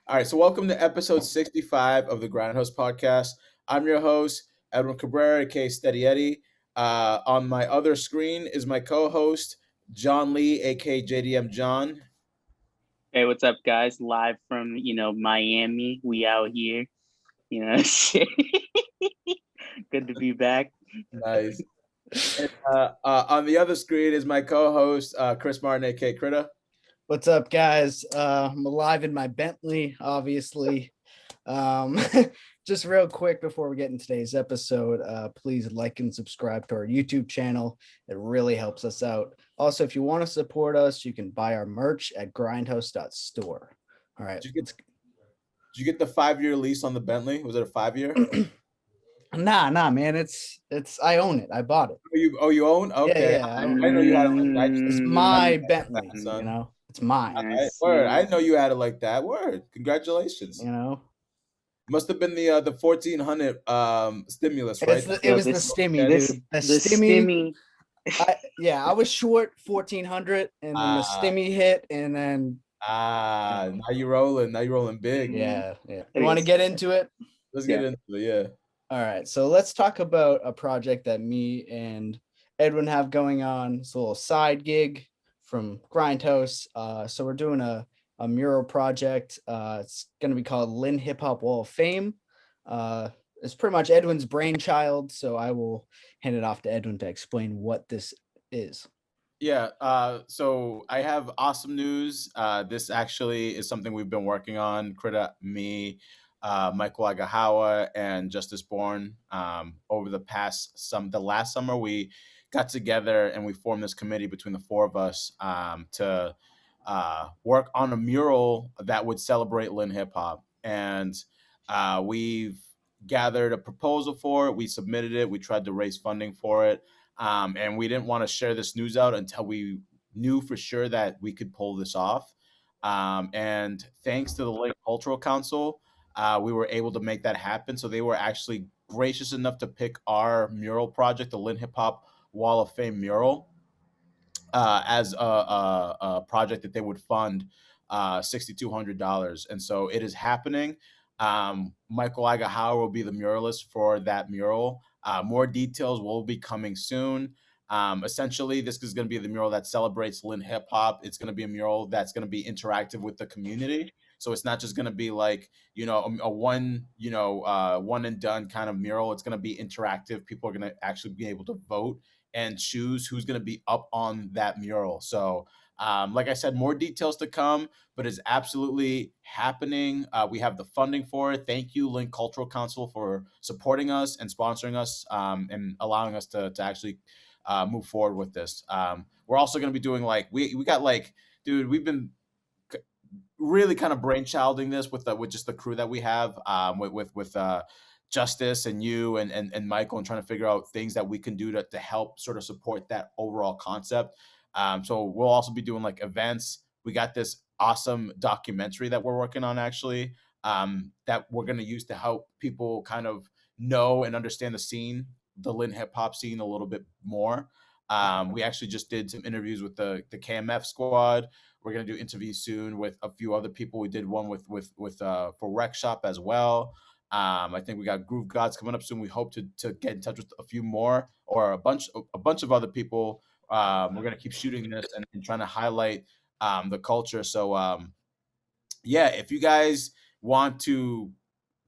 All right, so welcome to episode 65 of the Grindhouse Podcast. I'm your host, Edwin Cabrera, aka Steady Eddie. On my other screen is my co-host, John Lee, aka JDM John. Hey, what's up, guys? Live from Miami. We out here. You know, good to be back. Nice. And, on the other screen is my co-host, Chris Martin, aka Critta. What's up, guys? I'm alive in my Bentley, obviously. Just real quick before we get in today's episode, please like and subscribe to our YouTube channel. It really helps us out. Also, if you want to support us, you can buy our merch at grindhouse.store. All right. Did you get the 5-year lease on the Bentley? Was it a 5-year? Nah, man. It's I own it. I bought it. You own? Okay. Yeah. I know you had it like that. It's my Bentley, It's mine. Right. Word. I didn't know you had it like that. Word. Congratulations. Must have been the 1400 stimulus, right? It was the stimmy. The stimmy. I was short 1400, and then the stimmy hit, and then now you're rolling big. Yeah. You want to get into it? Let's get into it. Yeah. All right. So let's talk about a project that me and Edwin have going on. It's a little side gig from Grindhouse. So we're doing a mural project. It's going to be called Lynn Hip Hop Wall of Fame. It's pretty much Edwin's brainchild, so I will hand it off to Edwin to explain what this is. Yeah, so I have awesome news. This actually is something we've been working on, Krita, me, Michael Agahawa, and Justice Bourne. Over the last summer, we got together and we formed this committee between the four of us to work on a mural that would celebrate Lynn hip hop. And we've gathered a proposal for it. We submitted it. We tried to raise funding for it. And we didn't want to share this news out until we knew for sure that we could pull this off. And thanks to the Lake Cultural Council, we were able to make that happen. So they were actually gracious enough to pick our mural project, the Lynn Hip Hop Wall of Fame mural, as a project that they would fund $6,200. And so it is happening. Michael Agahawa will be the muralist for that mural. More details will be coming soon. Essentially, this is going to be the mural that celebrates Lynn hip hop. It's going to be a mural that's going to be interactive with the community. So it's not just going to be like, a one and done kind of mural. It's going to be interactive. People are going to actually be able to vote and choose who's going to be up on that mural. So like I said, more details to come, but it's absolutely happening. We have the funding for it. Thank you, Lynn Cultural Council, for supporting us and sponsoring us and allowing us to actually move forward with this. We're also going to be doing we've been really kind of brainchilding this with just the crew that we have with Justice and you and Michael, and trying to figure out things that we can do to help sort of support that overall concept. So we'll also be doing like events. We got this awesome documentary that we're working on actually, that we're going to use to help people kind of know and understand the scene, the Lynn hip hop scene a little bit more. We actually just did some interviews with the KMF squad. We're going to do interviews soon with a few other people. We did one with for Rec Shop as well. I think we got Groove Gods coming up soon. We hope to get in touch with a few more or a bunch of other people. We're going to keep shooting this and trying to highlight the culture. So if you guys want to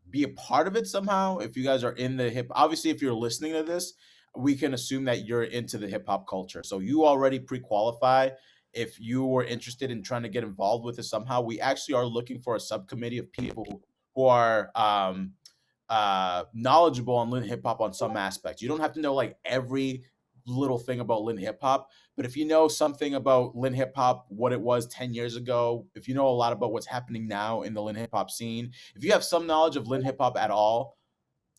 be a part of it somehow, if you guys are in the obviously if you're listening to this, we can assume that you're into the hip hop culture. So you already pre-qualify. If you were interested in trying to get involved with it somehow, we actually are looking for a subcommittee of people who are knowledgeable on Lynn hip hop on some aspects. You don't have to know like every little thing about Lynn hip hop, but if you know something about Lynn hip hop, what it was 10 years ago, if you know a lot about what's happening now in the Lynn hip hop scene, if you have some knowledge of Lynn hip hop at all,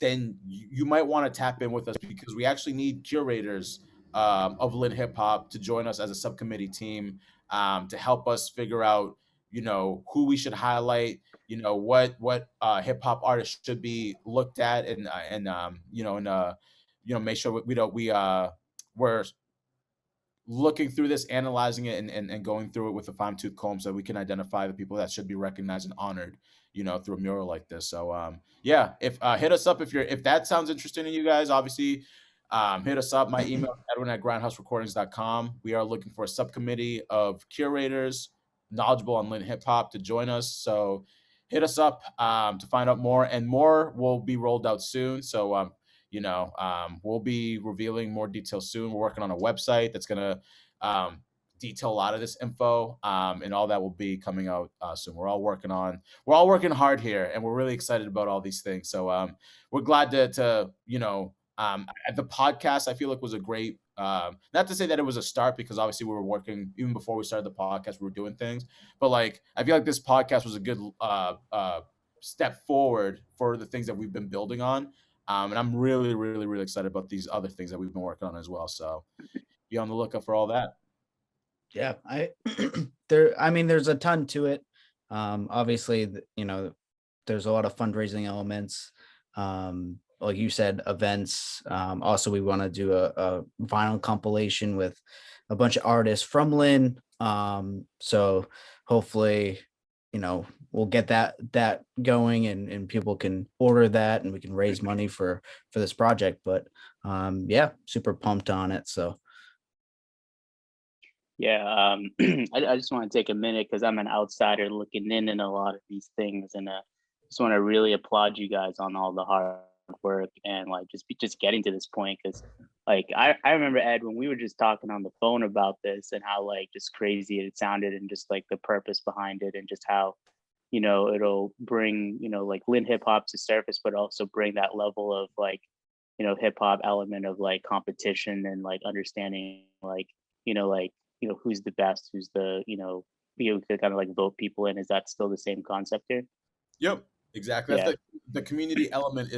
then you might want to tap in with us, because we actually need curators of Lynn hip hop to join us as a subcommittee team, to help us figure out, who we should highlight, what hip hop artists should be looked at, and make sure we're looking through this, analyzing it, and going through it with a fine-tooth comb, so we can identify the people that should be recognized and honored, through a mural like this. So yeah, if hit us up if that sounds interesting to you guys. Obviously, hit us up. My email is edwin@grindhouserecordings.com. We are looking for a subcommittee of curators knowledgeable on Lynn hip hop to join us. So hit us up to find out more, and more will be rolled out soon. So we'll be revealing more details soon. We're working on a website that's gonna detail a lot of this info, and all that will be coming out soon. We're all working hard here, and we're really excited about all these things. So we're glad to the podcast, I feel like, was a great, not to say that it was a start, because obviously we were working even before we started the podcast, we were doing things, but like, I feel like this podcast was a good step forward for the things that we've been building on. And I'm really, really, really excited about these other things that we've been working on as well. So be on the lookout for all that. Yeah, there's a ton to it. Obviously, there's a lot of fundraising elements. Like you said, events. Also, we want to do a vinyl compilation with a bunch of artists from Lynn. So hopefully, we'll get that going, and people can order that, and we can raise money for this project. But yeah, super pumped on it. So yeah, I just want to take a minute, because I'm an outsider looking in a lot of these things, and just want to really applaud you guys on all the hard work and like just getting to this point. Because like I remember, Ed, when we were just talking on the phone about this, and how like just crazy it sounded, and just like the purpose behind it, and just how it'll bring like Lynn hip hop to surface, but also bring that level of like hip hop element of like competition, and like understanding like who's the best, who's the you could kind of like vote people in. Is that still the same concept here? Yep, exactly. Yeah. The community element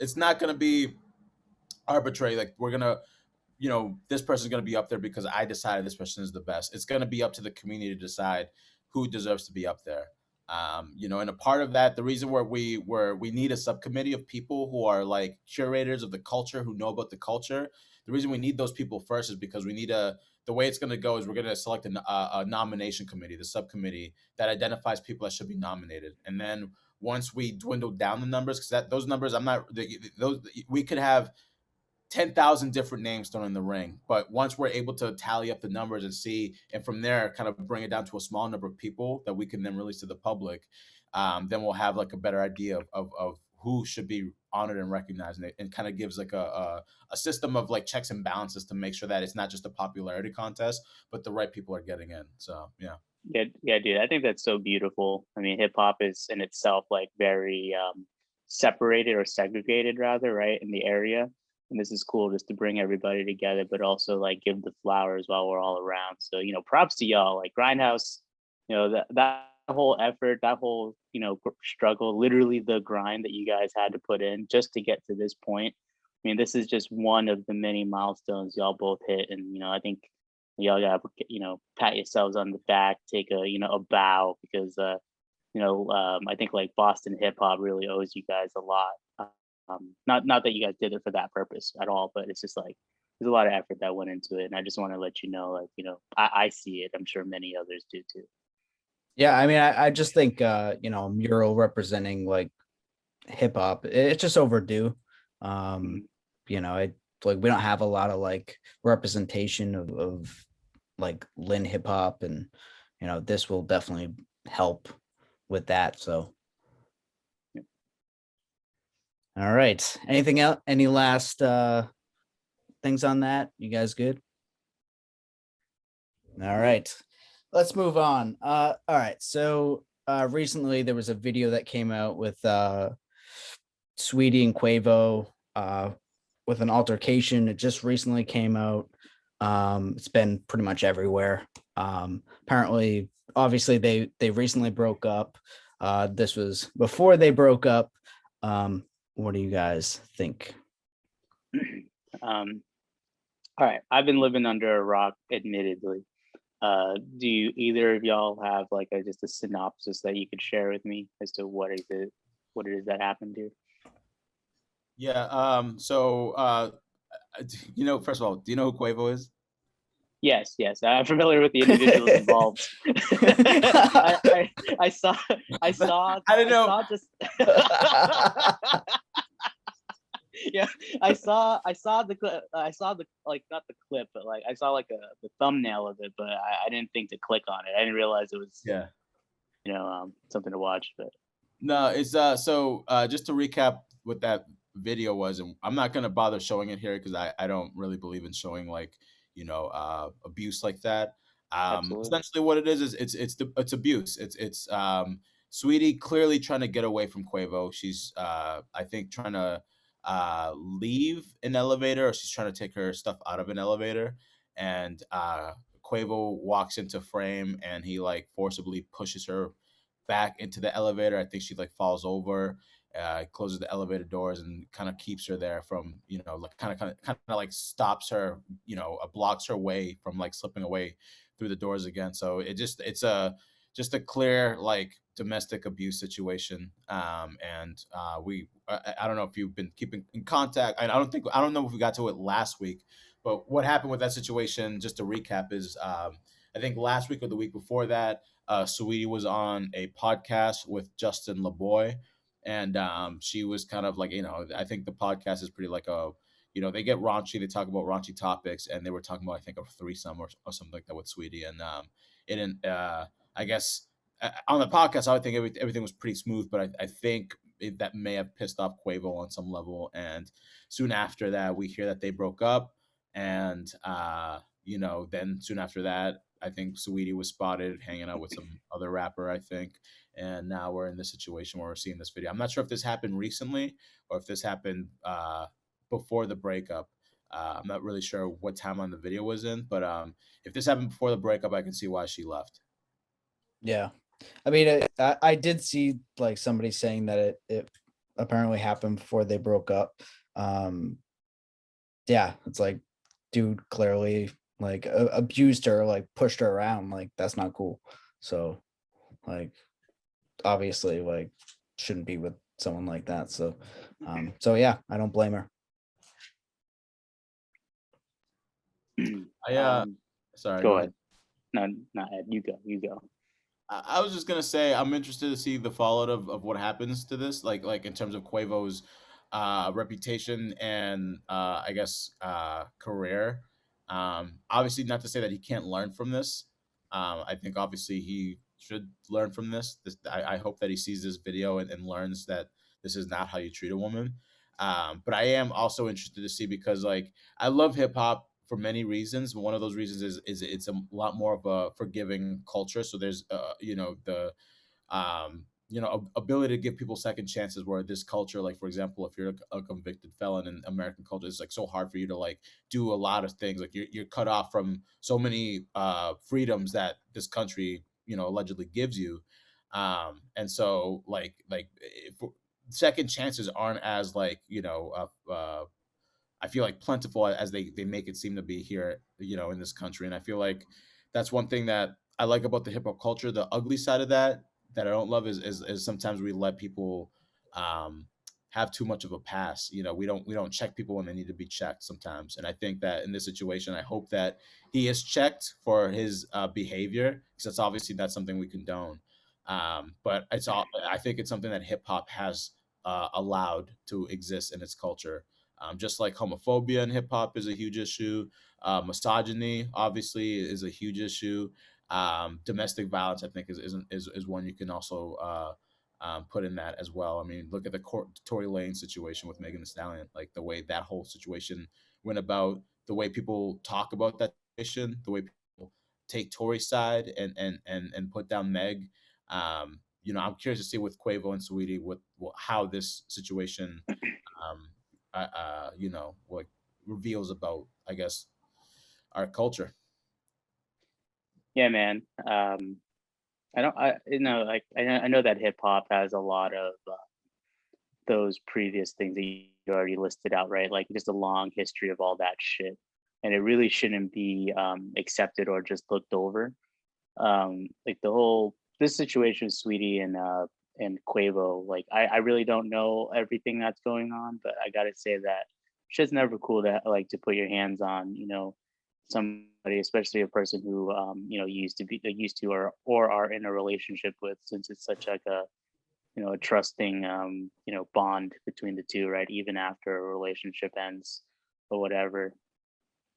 it's not going to be arbitrary. Like, we're going to, this person's going to be up there because I decided this person is the best. It's going to be up to the community to decide who deserves to be up there. And a part of that, the reason we need a subcommittee of people who are like curators of the culture, who know about the culture. The reason we need those people first is because we need the way it's going to go is we're going to select a nomination committee, the subcommittee that identifies people that should be nominated. And then once we dwindle down the numbers, because those numbers, we could have 10,000 different names thrown in the ring. But once we're able to tally up the numbers and see, and from there kind of bring it down to a small number of people that we can then release to the public, then we'll have like a better idea of who should be honored and recognized. And it kind of gives like a system of like checks and balances to make sure that it's not just a popularity contest, but the right people are getting in. So, yeah. Yeah, dude, I think that's so beautiful. I mean, hip hop is in itself like very separated, or segregated rather, right, in the area. And this is cool just to bring everybody together, but also like give the flowers while we're all around. So, props to y'all. Like Grindhouse, that whole effort, that whole, struggle, literally the grind that you guys had to put in just to get to this point. I mean, this is just one of the many milestones y'all both hit. And, I think y'all gotta, pat yourselves on the back, take a bow, because, I think like Boston hip hop really owes you guys a lot. Not that you guys did it for that purpose at all, but it's just like there's a lot of effort that went into it, and I just want to let you know, like, I see it. I'm sure many others do too. Yeah, I mean, I just think Mural representing like hip hop, it's just overdue. Like we don't have a lot of like representation of like Lynn hip hop, and this will definitely help with that. So. All right. Anything else? Any last things on that? You guys good? All right. Let's move on. All right. So recently there was a video that came out with Saweetie and Quavo with an altercation. It just recently came out. It's been pretty much everywhere. Apparently, obviously they recently broke up. This was before they broke up. What do you guys think? All right. I've been living under a rock, admittedly. Do you either of y'all have like just a synopsis that you could share with me as to what it is that happened here? Yeah. So, first of all, do you know who Quavo is? Yes, yes, I'm familiar with the individuals involved. I saw, I don't know. just. Yeah, I saw the like not the clip, but like I saw like the thumbnail of it, but I didn't think to click on it. I didn't realize it was Yeah. something to watch. But No, it's so just to recap what that video was, and I'm not gonna bother showing it here because I don't really believe in showing like abuse like that. absolutely, Essentially, what it is it's abuse. It's Saweetie clearly trying to get away from Quavo. She's I think trying to leave an elevator, or she's trying to take her stuff out of an elevator, and Quavo walks into frame and he like forcibly pushes her back into the elevator. I think she like falls over, closes the elevator doors and kind of keeps her there from, like kind of like stops her, blocks her way from like slipping away through the doors again. So it's a just a clear like domestic abuse situation. And I don't know if you've been keeping in contact. I don't know if we got to it last week, but what happened with that situation, just to recap, is I think last week or the week before that, Saweetie was on a podcast with Justin LeBoy, and she was kind of like, I think the podcast is pretty like they get raunchy, they talk about raunchy topics, and they were talking about, I think, a threesome or something like that with Saweetie, and it didn't, I guess, on the podcast, I would think everything was pretty smooth, but I think that may have pissed off Quavo on some level, and soon after that, we hear that they broke up, and then soon after that, I think Saweetie was spotted hanging out with some other rapper, I think. And now we're in this situation where we're seeing this video. I'm not sure if this happened recently or if this happened before the breakup. I'm not really sure what timeline the video was in, but if this happened before the breakup, I can see why she left. Yeah. I mean, I did see like somebody saying that it apparently happened before they broke up. Yeah, it's like, dude clearly like abused her, like pushed her around, like that's not cool. So like obviously like shouldn't be with someone like that. So yeah, I don't blame her. Sorry, go ahead. No, not Ed. You go. I was just gonna say I'm interested to see the fallout of what happens to this, like in terms of Quavo's reputation and I guess career. Obviously, not to say that he can't learn from this. I think obviously he should learn from this. I hope that he sees this video and learns that this is not how you treat a woman. But I am also interested to see, because like I love hip hop for many reasons. One of those reasons is it's a lot more of a forgiving culture. So there's the ability to give people second chances, where this culture, like for example, if you're a convicted felon in American culture, it's like so hard for you to like do a lot of things. Like you're cut off from so many freedoms that this country allegedly gives you. And so like if second chances aren't as like I feel like plentiful as they make it seem to be here, in this country. And I feel like that's one thing that I like about the hip hop culture. The ugly side of that I don't love is sometimes we let people have too much of a pass. We don't check people when they need to be checked sometimes. And I think that in this situation, I hope that he is checked for his behavior, because that's obviously not something we condone. But I think it's something that hip hop has allowed to exist in its culture. Just like homophobia in hip hop is a huge issue. Misogyny obviously is a huge issue. Domestic violence, I think, is one you can also put in that as well. I mean, look at the Tory Lane situation with Megan Thee Stallion, like the way that whole situation went about, the way people talk about that situation, the way people take Tory's side and put down Meg. I'm curious to see with Quavo and Saweetie how this situation what reveals about, I guess, our culture. Yeah, man. I know that hip hop has a lot of those previous things that you already listed out, right? Like just a long history of all that shit, and it really shouldn't be accepted or just looked over. Like this situation with Saweetie and Quavo, like I really don't know everything that's going on, but I gotta say that shit's never cool to like to put your hands on, somebody especially a person who used to or are in a relationship with, since it's such like a a trusting bond between the two, right? Even after a relationship ends or whatever.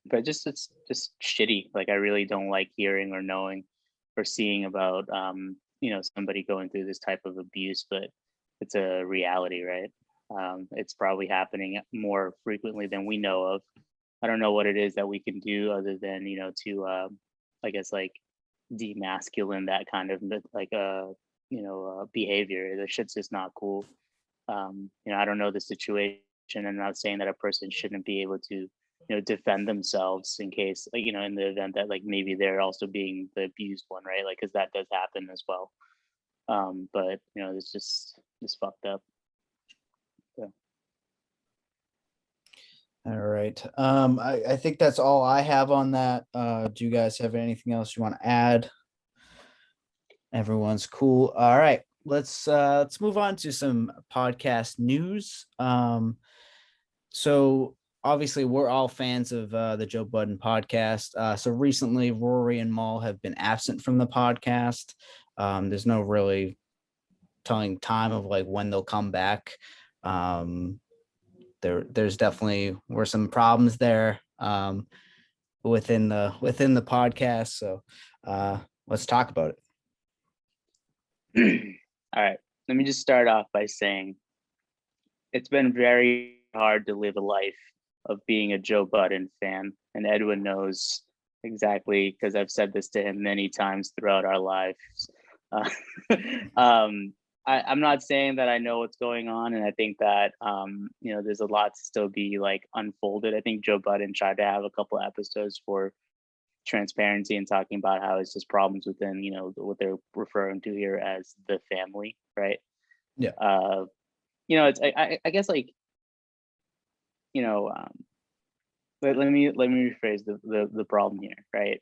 But it's just shitty. Like I really don't like hearing or knowing or seeing about somebody going through this type of abuse, but it's a reality, right? It's probably happening more frequently than we know of. I don't know what it is that we can do other than to I guess like demasculine that kind of like behavior. The shit's just not cool. I don't know the situation. I'm not saying that a person shouldn't be able to defend themselves in case in the event that like maybe they're also being the abused one, right? Like because that does happen as well. But it's just fucked up. So. All right. I think that's all I have on that. Do you guys have anything else you want to add? Everyone's cool. All right. Let's move on to some podcast news. So obviously we're all fans of the Joe Budden podcast. So recently Rory and Mal have been absent from the podcast. There's no really telling time of like when they'll come back. There's definitely were some problems there within the podcast. So let's talk about it. All right. Let me just start off by saying it's been very hard to live a life of being a Joe Budden fan. And Edwin knows exactly, because I've said this to him many times throughout our lives. I'm not saying that I know what's going on, and I think that there's a lot to still be like unfolded. I think Joe Budden tried to have a couple episodes for transparency and talking about how it's just problems within what they're referring to here as the family, right? Yeah. It's I guess like let me rephrase the problem here, right?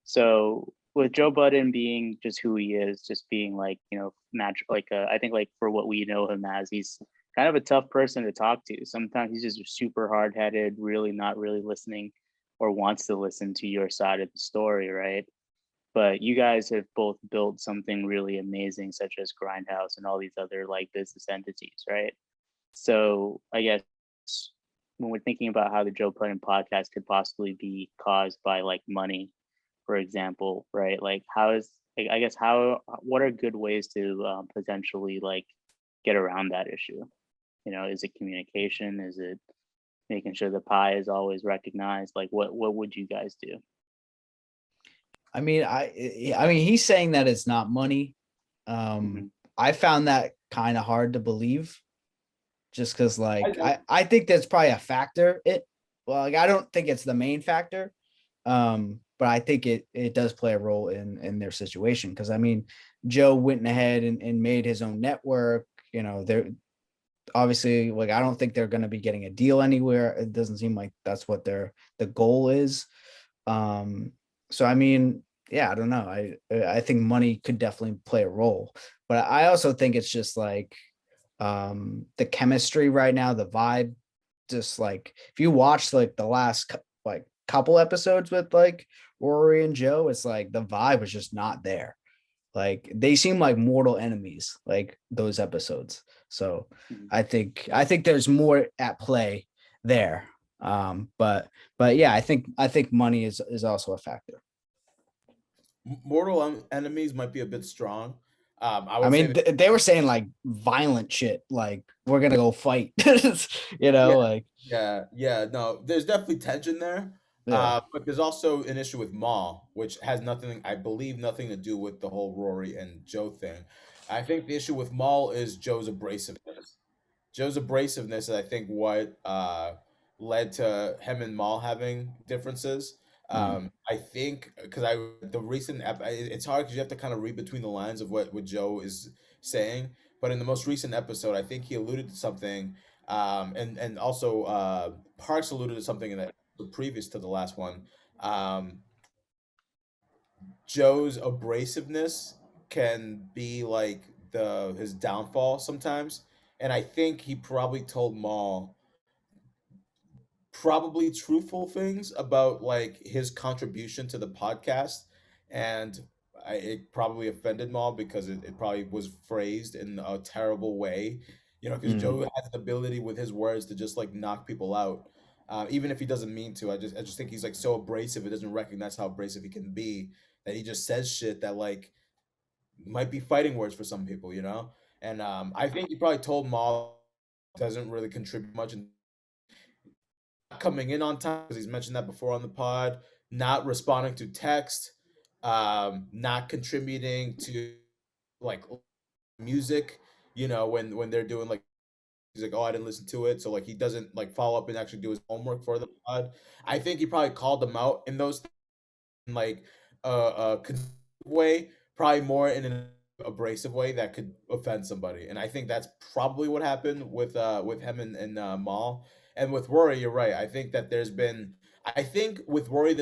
So with Joe Budden being just who he is, just being like natural, like I think like for what we know him as, he's kind of a tough person to talk to. Sometimes he's just super hard-headed, really not really listening or wants to listen to your side of the story, right? But you guys have both built something really amazing, such as Grindhouse and all these other like business entities, right? So I guess when we're thinking about how the Joe Budden podcast could possibly be caused by like money, for example, right? Like what are good ways to potentially like get around that issue? Is it communication? Is it making sure the pie is always recognized? Like what would you guys do? I mean, he's saying that it's not money. I found that kind of hard to believe, just because like I think that's probably a factor. Like I don't think it's the main factor, but I think it does play a role in their situation, because I mean Joe went ahead and made his own network. They're obviously like I don't think they're going to be getting a deal anywhere. It doesn't seem like that's what the goal is. So I mean, yeah, I don't know. I think money could definitely play a role, but I also think it's just like the chemistry right now, the vibe. Just like if you watch like the last like couple episodes with like Rory and Joe, it's like the vibe was just not there. Like they seem like mortal enemies, like those episodes. So I think there's more at play there. But yeah, I think money is also a factor. Mortal enemies might be a bit strong. I mean, they were saying like violent shit, like we're gonna go fight. Like no, there's definitely tension there. Yeah. But there's also an issue with Maul, which has nothing, I believe, nothing to do with the whole Rory and Joe thing. I think the issue with Maul is Joe's abrasiveness. Joe's abrasiveness is, I think, what led to him and Maul having differences. I think because the recent it's hard because you have to kind of read between the lines of what Joe is saying. But in the most recent episode, I think he alluded to something, and also Parks alluded to something in the previous to the last one. Joe's abrasiveness can be like his downfall sometimes, and I think he probably told Maul probably truthful things about like his contribution to the podcast, and it probably offended Maul because it probably was phrased in a terrible way, you know, because Joe has the ability with his words to just like knock people out, even if he doesn't mean to. I just think he's like so abrasive. It doesn't recognize how abrasive he can be, that he just says shit that like might be fighting words for some people, you know. And I think he probably told Maul doesn't really contribute much in coming in on time, because he's mentioned that before on the pod, not responding to text, not contributing to like music, you know, when they're doing like, he's like, oh, I didn't listen to it, so like he doesn't like follow up and actually do his homework for the pod. I think he probably called them out in those in like way, probably more in an abrasive way that could offend somebody. And I think that's probably what happened with him and Maul. And with Rory, you're right. I think that I think with Rory,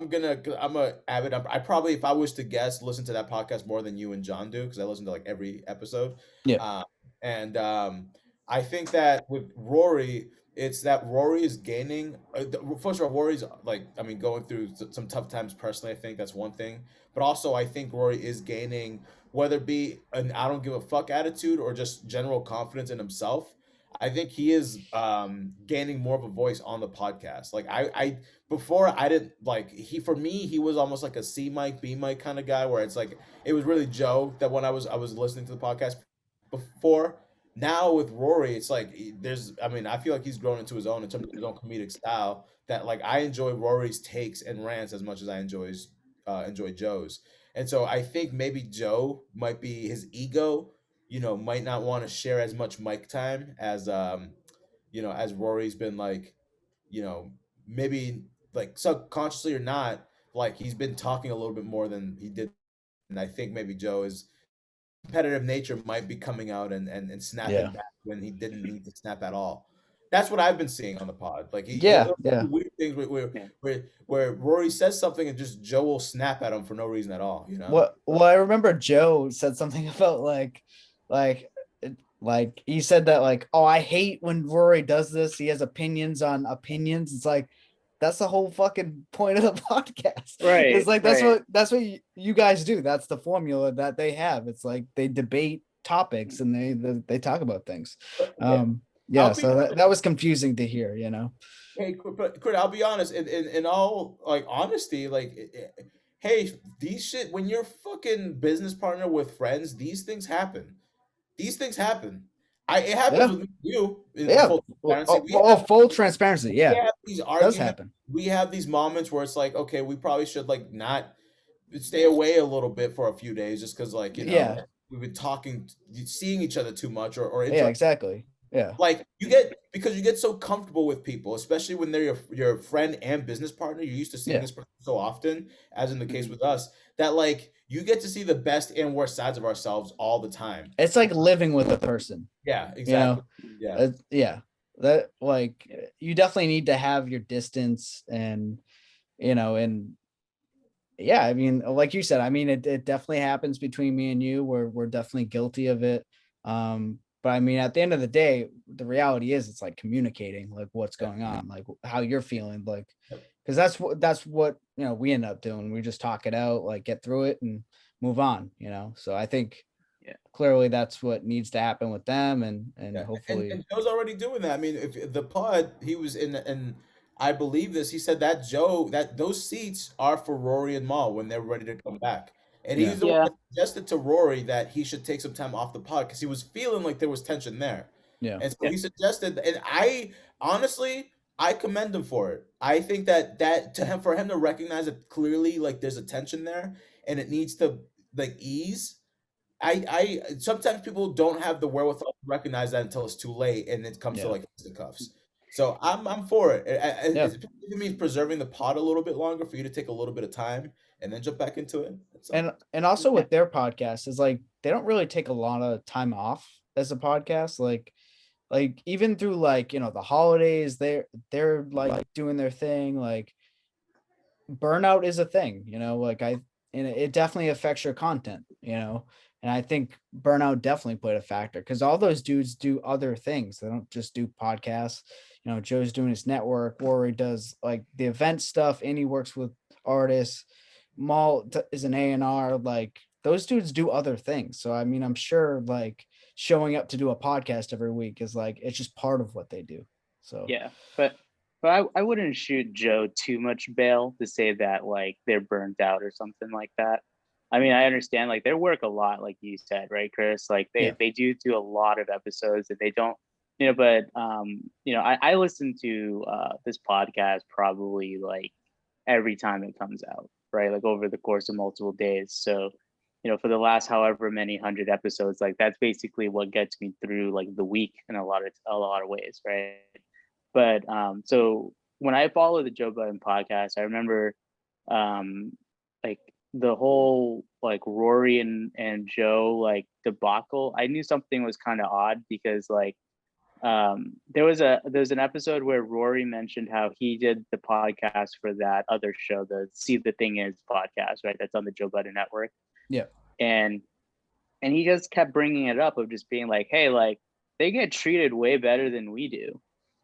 I'm a avid. I probably, if I was to guess, listen to that podcast more than you and John do, because I listen to like every episode. Yeah. And I think that with Rory, it's that Rory is gaining. First of all, Rory's like, I mean, going through some tough times personally. I think that's one thing, but also I think Rory is gaining, whether it be an I don't give a fuck attitude or just general confidence in himself. I think he is gaining more of a voice on the podcast. Like I before I didn't like for me he was almost like a C mic B mic kind of guy, where it's like it was really Joe that when I was listening to the podcast before. Now with Rory, it's like I feel like he's grown into his own in terms of his own comedic style, that like I enjoy Rory's takes and rants as much as I enjoy Joe's. And so I think maybe Joe might be, his ego, you know, might not want to share as much mic time as you know, as Rory's been like, you know, maybe like subconsciously or not, like he's been talking a little bit more than he did. And I think maybe Joe is competitive nature might be coming out and snapping back when he didn't need to snap at all. That's what I've been seeing on the pod. Like he'll do weird things where Rory says something and just Joe will snap at him for no reason at all. You know. Well, I remember Joe said something about like he said that like, oh, I hate when Rory does this. He has opinions on opinions. It's like, that's the whole fucking point of the podcast. Right. It's like, that's what you guys do. That's the formula that they have. It's like they debate topics and they talk about things. So that was confusing to hear, you know. Hey, but I'll be honest, in all like honesty, like hey, these shit, when you're fucking business partner with friends, these things happen. It happens with you. Full transparency. Yeah. We have these arguments. Does happen. We have these moments where it's like, okay, we probably should like not stay away a little bit for a few days, just because like, you know, we've been seeing each other too much or exactly. Yeah. Like you get so comfortable with people, especially when they're your friend and business partner. You're used to seeing this person so often, as in the case with us, that like you get to see the best and worst sides of ourselves all the time. It's like living with a person. Yeah, exactly. You know? That like you definitely need to have your distance, and you know, and I mean, like you said, I mean, it definitely happens between me and you. We're definitely guilty of it. But I mean, at the end of the day, the reality is it's like communicating, like what's going on, like how you're feeling, like, because that's what, you know, we end up doing. We just talk it out, like get through it and move on, you know? So I think clearly that's what needs to happen with them. And hopefully. And Joe's already doing that. I mean, if the pod he was in, and I believe this, he said that that those seats are for Rory and Maul when they're ready to come back. And he's the one that suggested to Rory that he should take some time off the pod because he was feeling like there was tension there. Yeah. And so he suggested, and I honestly, I commend him for it. I think that for him to recognize that clearly like there's a tension there and it needs to like ease. I sometimes people don't have the wherewithal to recognize that until it's too late and it comes to like the cuffs. So I'm for it. It means preserving the pod a little bit longer for you to take a little bit of time and then jump back into it. And also with their podcast is like they don't really take a lot of time off as a podcast. Like even through like, you know, the holidays, they're like doing their thing. Like burnout is a thing, you know, like and it definitely affects your content, you know, And I think burnout definitely played a factor because all those dudes do other things. They don't just do podcasts. Joe's doing his network. Rory does like the event stuff, and he works with artists. Maul is an A&R. Like those dudes do other things. So I mean, I'm sure like showing up to do a podcast every week is like it's just part of what they do. So Yeah, but I wouldn't shoot Joe too much bail to say that like they're burnt out or something like that. I mean, I understand like they work a lot, like you said, right, Chris? Like they do a lot of episodes that they don't, but I listen to this podcast probably like every time it comes out, right? Like over the course of multiple days. So, for the last however many 100 episodes, like that's basically what gets me through like the week in a lot of ways, right? But so when I follow the Joe Budden podcast, I remember like the whole like Rory and Joe like debacle. I knew something was kind of odd because like there was an episode where Rory mentioned how he did the podcast for that other show, the See the Thing Is podcast, right? That's on the Joe Budden Network. Yeah. And he just kept bringing it up of just being like, hey, like they get treated way better than we do.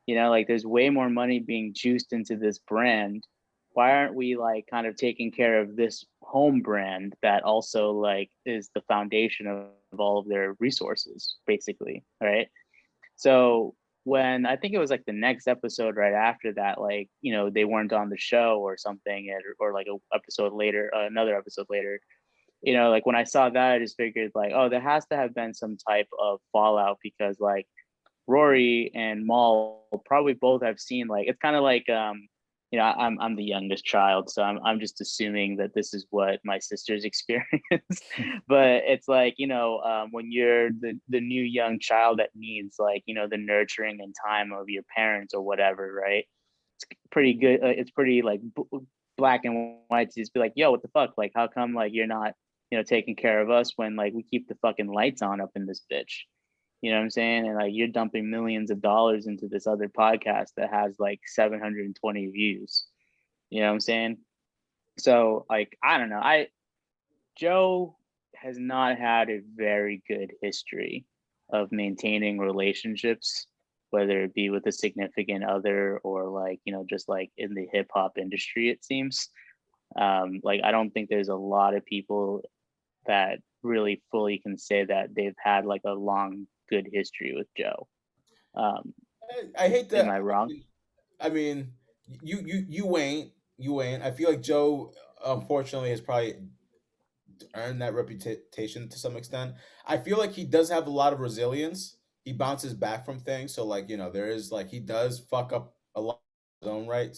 Like there's way more money being juiced into this brand. Why aren't we like kind of taking care of this home brand that also like is the foundation of all of their resources, basically, right? So when I think it was like the next episode right after that, like, they weren't on the show or something, or like another episode later, like when I saw that, I just figured like, oh, there has to have been some type of fallout because like Rory and Maul probably both have seen like, it's kind of like, I'm the youngest child, so I'm just assuming that this is what my sisters experience. But it's like, when you're the new young child that needs like, the nurturing and time of your parents or whatever, right? It's pretty good. It's pretty like black and white to just be like, yo, what the fuck? Like, how come like you're not, taking care of us when like we keep the fucking lights on up in this bitch? You know what I'm saying? And like you're dumping millions of dollars into this other podcast that has like 720 views. You know what I'm saying? So like I don't know. Joe has not had a very good history of maintaining relationships, whether it be with a significant other or like, just like in the hip hop industry, it seems. Like I don't think there's a lot of people that really fully can say that they've had like a long good history with Joe. I hate that. Am I wrong? I mean, you ain't. I feel like Joe, unfortunately, has probably earned that reputation to some extent. I feel like he does have a lot of resilience. He bounces back from things. So like, there is like he does fuck up a lot of his own right.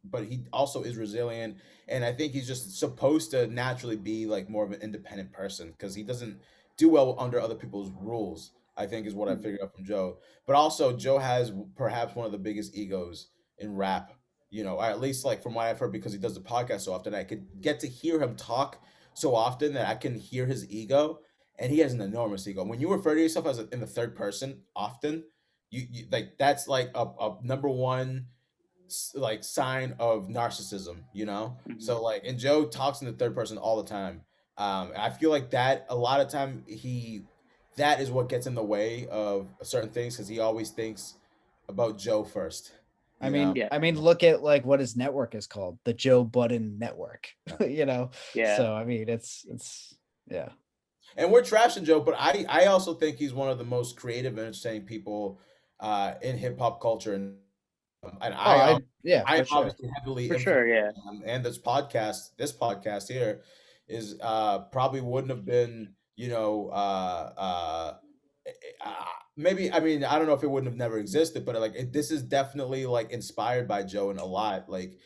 But he also is resilient. And I think he's just supposed to naturally be like more of an independent person because he doesn't do well under other people's rules, I think is what I figured out from Joe. But also Joe has perhaps one of the biggest egos in rap, or at least like from what I've heard because he does the podcast so often. I could get to hear him talk so often that I can hear his ego, and he has an enormous ego. When you refer to yourself as in the third person often, you like that's like a number one like sign of narcissism, Mm-hmm. So like, and Joe talks in the third person all the time. I feel like that a lot of time that is what gets in the way of certain things because he always thinks about Joe first. I mean, look at like what his network is called, the Joe Budden Network. Yeah. So I mean, it's yeah. And we're trashing Joe, but I also think he's one of the most creative and entertaining people in hip hop culture, and I obviously heavily for sure, yeah. And this podcast here is probably wouldn't have been maybe, I mean, I don't know if it wouldn't have never existed, but like this is definitely like inspired by Joe and a lot like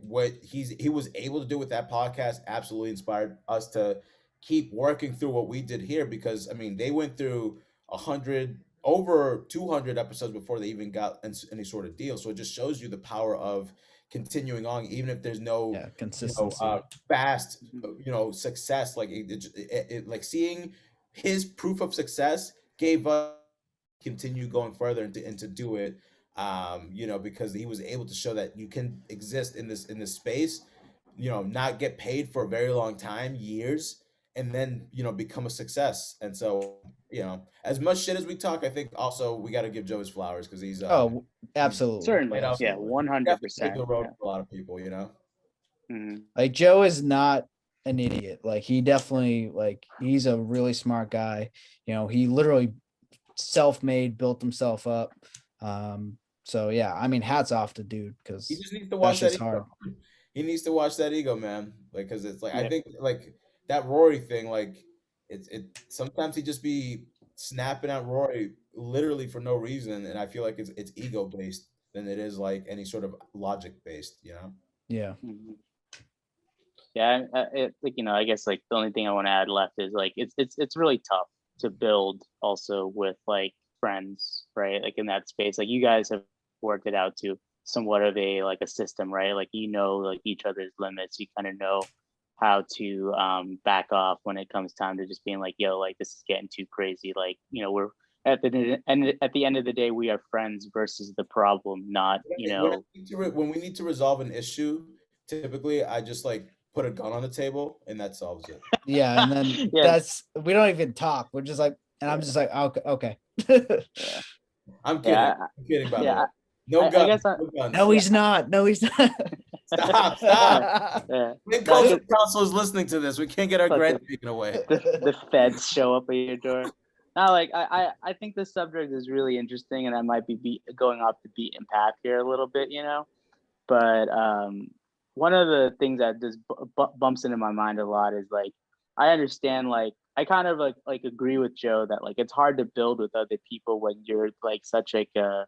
what he was able to do with that podcast absolutely inspired us to keep working through what we did here because I mean they went through 100 over 200 episodes before they even got any sort of deal. So it just shows you the power of continuing on even if there's no consistency, fast success. Like it like seeing his proof of success gave us continue going further and to do it because he was able to show that you can exist in this space, not get paid for a very long time, years, and then become a success. And so as much shit as we talk, I think also we got to give Joe his flowers because he's Absolutely. Certainly, Right, yeah, absolutely. 100%. the road for a lot of people. Like Joe is not an idiot. Like he definitely he's a really smart guy. He literally self-made, built himself up. So yeah, I mean, hats off to dude because he just needs to watch that ego. hard. He needs to watch that ego, man. Like, because it's like I Yeah. think like that Rory thing, like it sometimes he just be snapping at Rory literally for no reason, and I feel like it's ego based than it is like any sort of logic based. Yeah. Yeah, I guess like the only thing I want to add left is like it's really tough to build also with like friends, right? Like in that space, like you guys have worked it out to somewhat of a like a system, right? Like like each other's limits. You kind of know how to back off when it comes time to just being like, yo, like this is getting too crazy. Like we're at the end of the day, we are friends versus the problem, not when we need to resolve an issue. Typically, I just like put a gun on the table and that solves it. Yeah, and then we don't even talk. We're just like, and I'm just like, okay. Yeah. I'm kidding. I'm kidding by the way. No gun. No, he's not. No, he's not. Stop. Yeah. The culture council is listening to this. We can't get our grant taken away. The feds show up at your door. Now, like I think the subject is really interesting, and I might be going off the beaten path here a little bit, But one of the things that just bumps into my mind a lot is like I understand, like I kind of like agree with Joe that like it's hard to build with other people when you're like such like a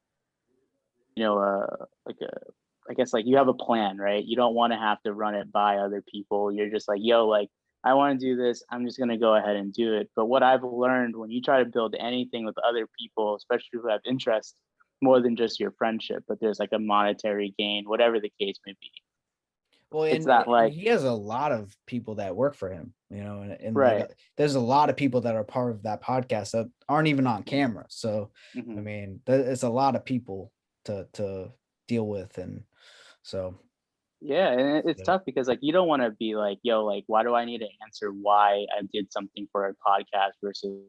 I guess like you have a plan, right? You don't want to have to run it by other people. You're just like, yo, like I want to do this. I'm just going to go ahead and do it. But what I've learned when you try to build anything with other people, especially who have interest more than just your friendship, but there's like a monetary gain, whatever the case may be. Well, it's not like he has a lot of people that work for him, and right. Like, there's a lot of people that are part of that podcast that aren't even on camera. So, I mean, it's a lot of people to deal with. And so, yeah, and it's tough because like you don't want to be like, yo, like why do I need to answer why I did something for a podcast versus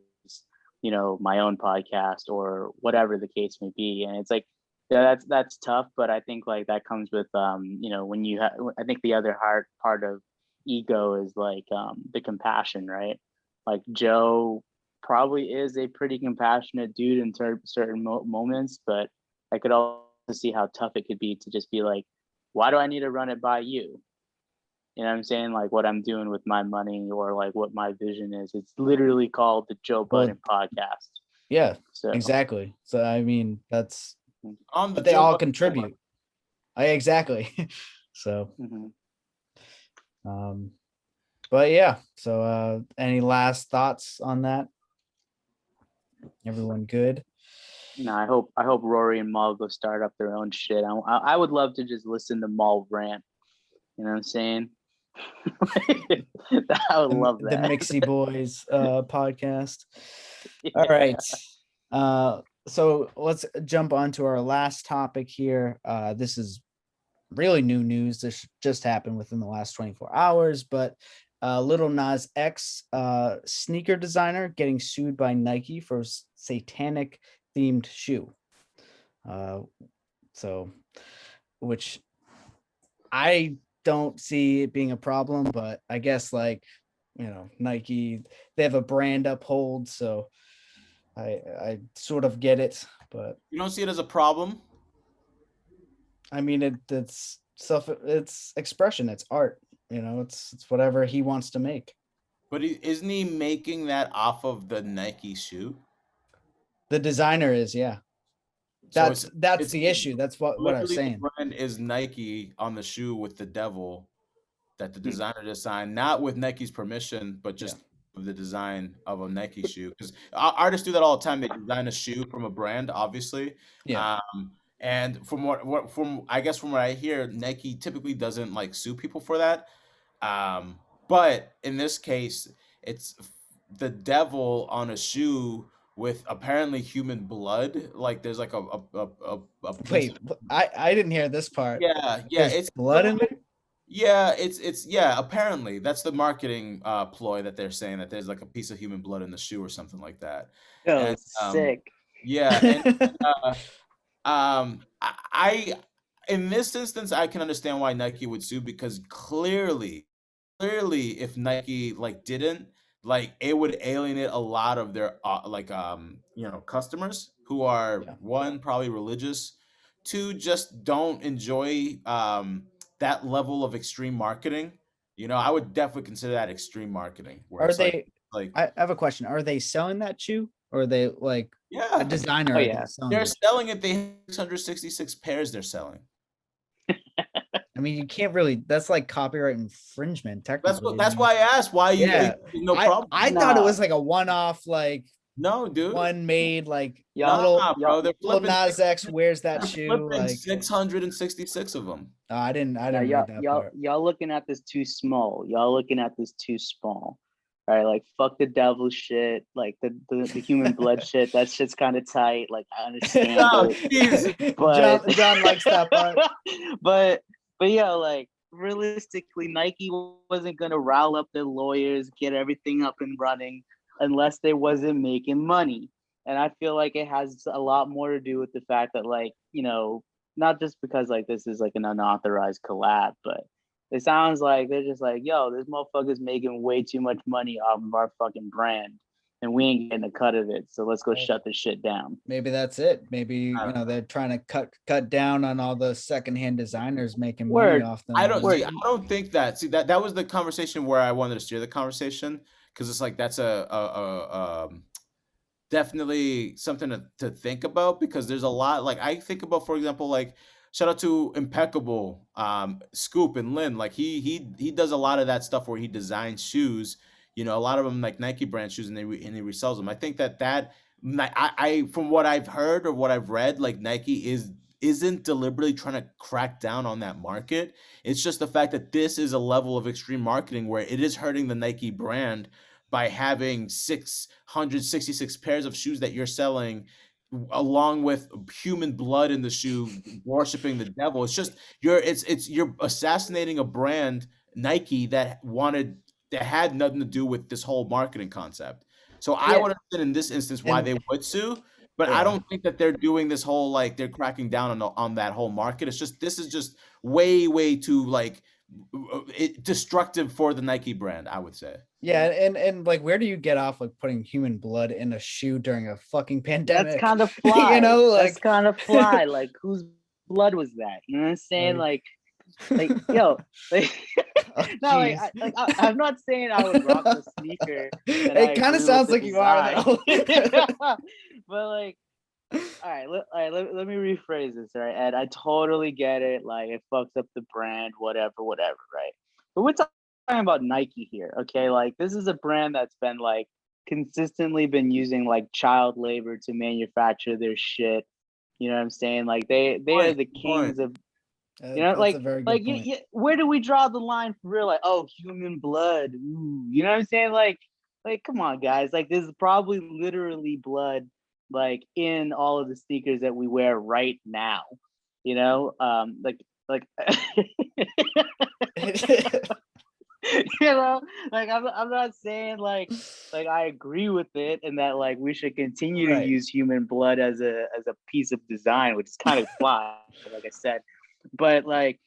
my own podcast or whatever the case may be. And it's like that's tough, but I think like that comes with when you have, I think the other hard part of ego is like the compassion, right? Like Joe probably is a pretty compassionate dude in certain moments, but I could also see how tough it could be to just be like, why do I need to run it by you? You know what I'm saying? Like what I'm doing with my money or like what my vision is. It's literally called the Joe Budden Podcast. Yeah, so exactly. So I mean, that's but they all contribute. Exactly. So, but yeah. So, any last thoughts on that? Everyone good? No, I hope Rory and Maul go start up their own shit. I would love to just listen to Maul rant. You know what I'm saying? I would love that. The Mixie Boys podcast. Yeah. All right. So let's jump on to our last topic here. This is really new news. This just happened within the last 24 hours, but Lil Nas X sneaker designer getting sued by Nike for satanic themed shoe. So which I don't see it being a problem, but I guess like, Nike, they have a brand uphold, so I sort of get it, but you don't see it as a problem. I mean, it's expression, it's art, it's whatever he wants to make. But isn't he making that off of the Nike shoe? The designer is, yeah. That's the issue. That's what I'm saying. The brand is Nike on the shoe with the devil that the designer designed, not with Nike's permission, but just the design of a Nike shoe. Because artists do that all the time. They design a shoe from a brand, obviously. Yeah. And from what I hear, Nike typically doesn't like sue people for that. But in this case, it's the devil on a shoe with apparently human blood. Like there's like a wait, I didn't hear this part. Yeah, there's it's blood in it. Yeah, it's yeah. Apparently, that's the marketing ploy that they're saying that there's like a piece of human blood in the shoe or something like that. Yo, And sick. yeah, and uh, I in this instance I can understand why Nike would sue because clearly if Nike like didn't like it would alienate a lot of their customers who are Yeah. one probably religious, two just don't enjoy that level of extreme marketing. I would definitely consider that extreme marketing where Are it's they? I have a question. Are they selling that shoe, or are they like a yeah, designer? Oh Are yeah. they selling they're it? selling it. They have 666 pairs they're selling. I mean, you can't really. That's like copyright infringement, technically. That's why I asked why you Yeah. no I problem. I thought it Nah. was like a one-off, like No, dude. one made, like Y'all, Nah, bro. They're Lil flipping Nas X wears that they're shoe. flipping Like 666 of them. I didn't Now, read y'all, that y'all, part. y'all looking at this too small. Y'all looking at this too small. All right, like fuck the devil shit, like the human blood shit. That shit's kind of tight. Like I understand Oh, it, jeez. but John likes that part. but yeah, like realistically, Nike wasn't gonna rile up their lawyers, get everything up and running, unless they wasn't making money. And I feel like it has a lot more to do with the fact that, like, not just because like this is like an unauthorized collab, but it sounds like they're just like, yo, this motherfucker's making way too much money off of our fucking brand, and we ain't getting a cut of it. So let's go shut this shit down. Maybe that's it. Maybe they're trying to cut down on all the secondhand designers making money Word. off them. I don't think that. See, that was the conversation where I wanted to steer the conversation because it's like that's a definitely something to think about because there's a lot like I think about, for example, like shout out to Impeccable, Scoop and Lynn. Like he does a lot of that stuff where he designs shoes, a lot of them like Nike brand shoes and he resells them. I think I from what I've heard or what I've read, like Nike isn't deliberately trying to crack down on that market. It's just the fact that this is a level of extreme marketing where it is hurting the Nike brand by having 666 pairs of shoes that you're selling along with human blood in the shoe, worshiping the devil. It's just you're assassinating a brand, Nike, that had nothing to do with this whole marketing concept. So I would understand in this instance why they would sue, but I don't think that they're doing this whole like they're cracking down on that whole market. It's just this is just way too like destructive for the Nike brand, I would say. Yeah, and like where do you get off like putting human blood in a shoe during a fucking pandemic? That's kind of fly. Like that's kind of fly. Like whose blood was that? You know what I'm saying? Like yo, like no, like, I'm not saying I would rock a sneaker. It kind of sounds like you are though. But like, all right, let me rephrase this, right? And I totally get it. Like it fucks up the brand, whatever, right? But we're talking about Nike here, okay? Like this is a brand that's been like consistently been using like child labor to manufacture their shit. You know what I'm saying? Like they are the kings of, like where do we draw the line for real? Like, oh, human blood, ooh, you know what I'm saying? Like come on, guys. Like there's probably literally blood like in all of the sneakers that we wear right now. Like like I'm not saying like I agree with it and that like we should continue to use human blood as a piece of design, which is kind of fly, like I said. But like,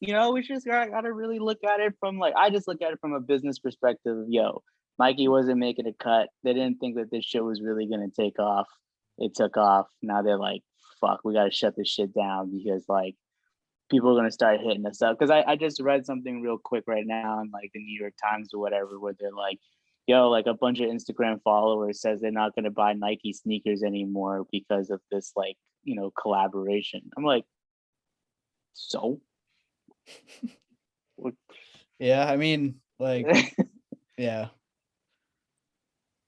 we just gotta really look at it from like, I just look at it from a business perspective of, yo, Nike wasn't making a cut. They didn't think that this shit was really gonna take off. It took off. Now they're like, fuck, we gotta shut this shit down because like people are gonna start hitting us up. Because I just read something real quick right now in like the New York Times or whatever, where they're like, yo, like a bunch of Instagram followers says they're not gonna buy Nike sneakers anymore because of this like, collaboration. I'm like, so? Yeah, I mean, like, yeah.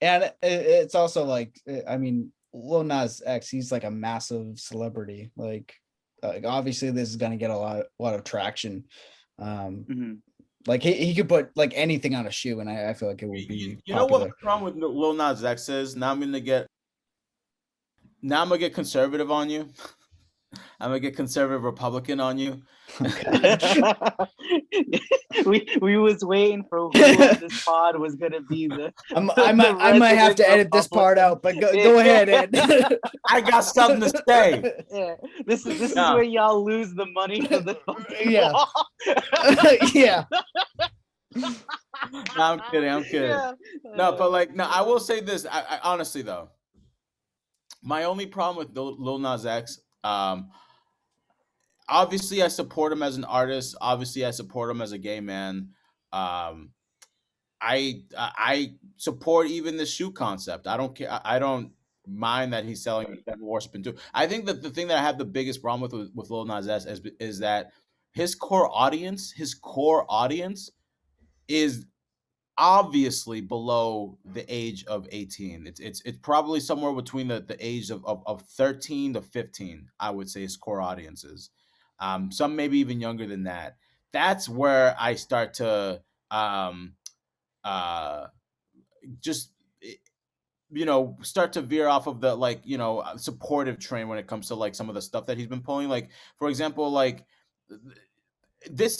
And it's also like, I mean, Lil Nas X, he's like a massive celebrity. Like obviously this is gonna get a lot of traction. Like he could put like anything on a shoe, and I feel like it would be. You know what the problem with Lil Nas X is? Now I'm gonna get conservative on you. I'm gonna get conservative Republican on you. we was waiting for who on this pod was gonna be the. I might have to edit this part out, but go ahead, Ed. I got something to say. Yeah, this is where y'all lose the money for the. Yeah. Yeah. No, I'm kidding. Yeah. No, but like, no, I will say this. I honestly though, my only problem with Lil Nas X, obviously I support him as an artist. Obviously I support him as a gay man. I support even the shoe concept. I don't care. I don't mind that he's selling devil worshiping too. I think that the thing that I have the biggest problem with Lil Nas X is that his core audience is obviously below the age of 18. It's probably somewhere between the age of 13 to 15, I would say his core audiences. Some maybe even younger than that. That's where I start to just start to veer off of the supportive train when it comes to like some of the stuff that he's been pulling. Like for example, like this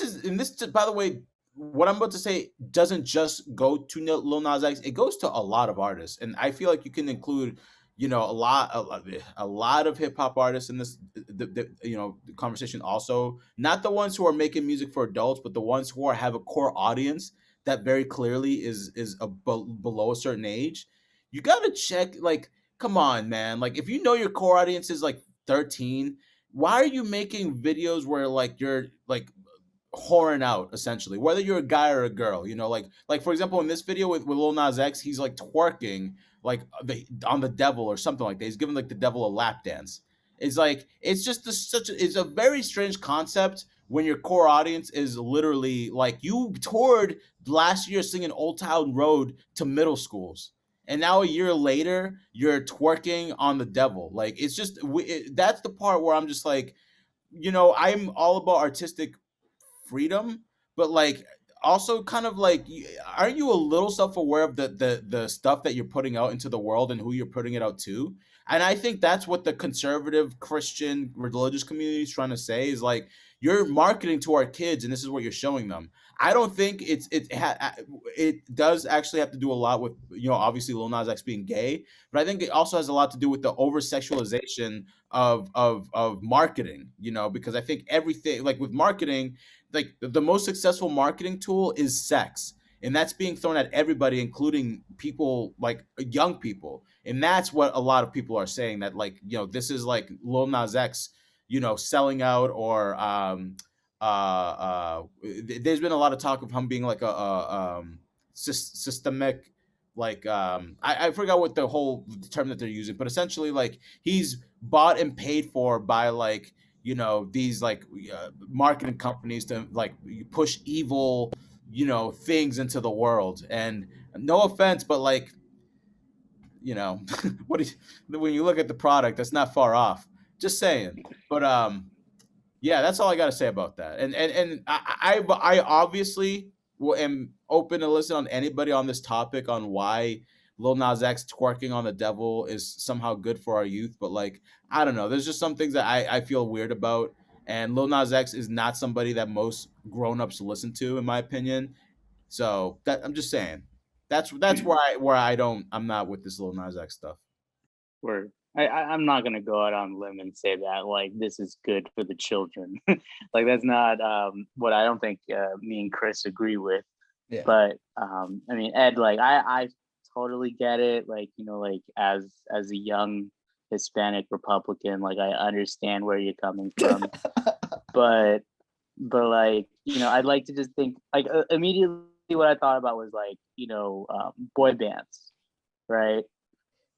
by the way, what I'm about to say doesn't just go to Lil Nas X. It goes to a lot of artists, and I feel like you can include, a lot of hip hop artists in this, the conversation. Also, not the ones who are making music for adults, but the ones who have a core audience that very clearly is below a certain age. You gotta check. Like, come on, man. Like, if you know your core audience is like 13, why are you making videos where like you're like whoring out essentially, whether you're a guy or a girl? Like for example, in this video with Lil Nas X, he's like twerking like on the devil or something like that. He's giving like the devil a lap dance. It's like, it's just it's a very strange concept when your core audience is literally like, you toured last year singing Old Town Road to middle schools, and now a year later you're twerking on the devil. Like, it's just that's the part where I'm just like, I'm all about artistic freedom, but like also kind of like, aren't you a little self-aware of the stuff that you're putting out into the world and who you're putting it out to? And I think that's what the conservative Christian religious community is trying to say, is like, you're marketing to our kids and this is what you're showing them. I don't think it does actually have to do a lot with, obviously Lil Nas X being gay, but I think it also has a lot to do with the over sexualization of marketing, because I think everything, like with marketing, like the most successful marketing tool is sex, and that's being thrown at everybody, including people like young people. And that's what a lot of people are saying, that like, this is like Lil Nas X, selling out, or there's been a lot of talk of him being like a systemic, like I forgot what the whole term that they're using, but essentially like he's bought and paid for by like, these like marketing companies to like push evil, things into the world. And no offense, but like, when you look at the product, that's not far off. Just saying. But yeah, that's all I got to say about that. And I obviously am open to listen on anybody on this topic on why Lil Nas X twerking on the devil is somehow good for our youth. But like, I don't know. There's just some things that I feel weird about. And Lil Nas X is not somebody that most grown-ups listen to, in my opinion. So that, I'm just saying, that's where I'm not with this Lil Nas X stuff. Word. I'm not gonna go out on a limb and say that like this is good for the children. Like, that's not what I don't think me and Chris agree with. Yeah. But I mean, Ed, like I totally get it. Like, like as a young Hispanic Republican, like I understand where you're coming from. but like, I'd like to just think like immediately what I thought about was like, boy bands, right?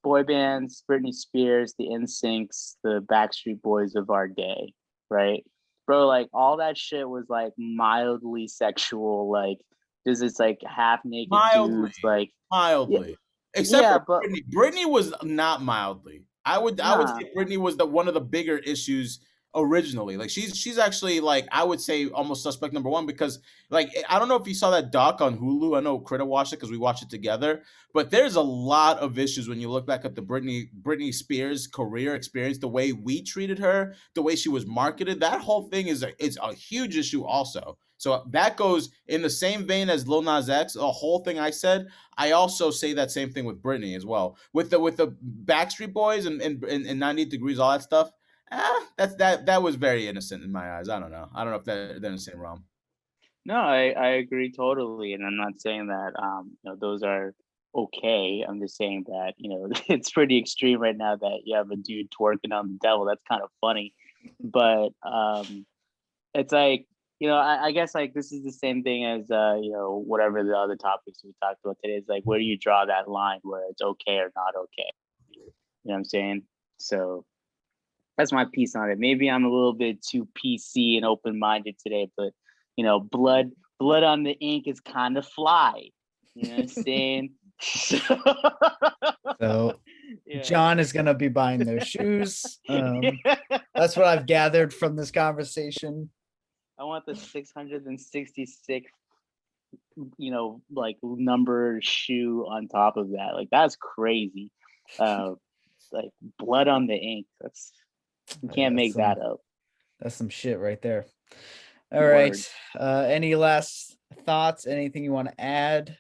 Boy bands, Britney Spears, the NSYNCs, the Backstreet Boys of our day, right? Bro, like all that shit was like mildly sexual, like there's this like half naked dudes, like mildly. Yeah. Except for Britney. Britney was not mildly. I would say Britney was one of the bigger issues originally. Like she's actually like I would say almost suspect number one because like I don't know if you saw that doc on Hulu. I know Critter watched it because we watched it together. But there's a lot of issues when you look back at the Britney Spears career experience, the way we treated her, the way she was marketed. That whole thing is a huge issue also. So that goes in the same vein as Lil Nas X. The whole thing I said, I also say that same thing with Britney as well. With the Backstreet Boys and 98 Degrees, all that stuff. That was very innocent in my eyes. I don't know if they're in the same realm. No, I agree totally, and I'm not saying that those are okay. I'm just saying that it's pretty extreme right now that you have a dude twerking on the devil. That's kind of funny, but it's like I guess like this is the same thing as whatever the other topics we talked about today is like where do you draw that line where it's okay or not okay? You know what I'm saying? So that's my piece on it. Maybe I'm a little bit too PC and open-minded today, but blood on the ink is kind of fly. You know what I'm saying? So Yeah. John is gonna be buying those shoes. That's what I've gathered from this conversation. I want the 666 like number shoe on top of that. Like that's crazy. Like blood on the ink. You can't make that up. That's some shit right there. All right. Any last thoughts? Anything you want to add?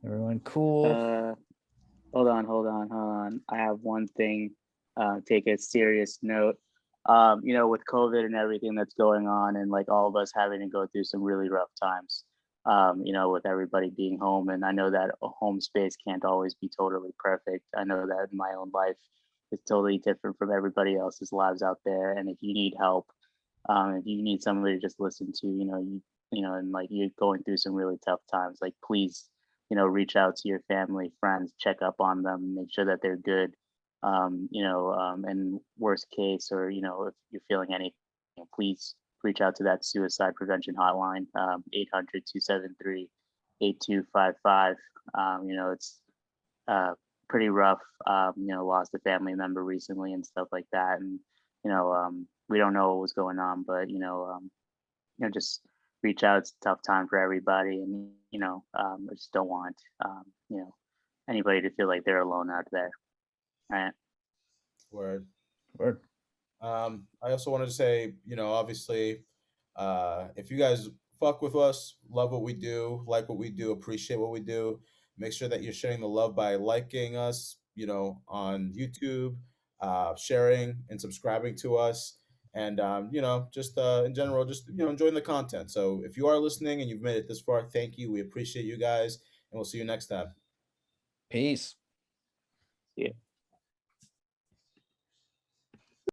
Everyone cool? Hold on. I have one thing. Take a serious note. With COVID and everything that's going on, and like all of us having to go through some really rough times. With everybody being home, and I know that a home space can't always be totally perfect. I know that in my own life, it's totally different from everybody else's lives out there. And if you need help, if you need somebody to just listen to, and like you're going through some really tough times, like please, reach out to your family, friends, check up on them, make sure that they're good. And worst case, or if you're feeling anything, please reach out to that suicide prevention hotline, 800-273-8255. It's pretty rough. Lost a family member recently and stuff like that, and we don't know what was going on, but just reach out. It's a tough time for everybody, and I just don't want anybody to feel like they're alone out there. All right. Word. Word. I also wanted to say, obviously, if you guys fuck with us, love what we do, like what we do, appreciate what we do, make sure that you're sharing the love by liking us, on YouTube, sharing and subscribing to us, and just in general, just enjoying the content. So if you are listening and you've made it this far, thank you. We appreciate you guys, and we'll see you next time. Peace. Yeah.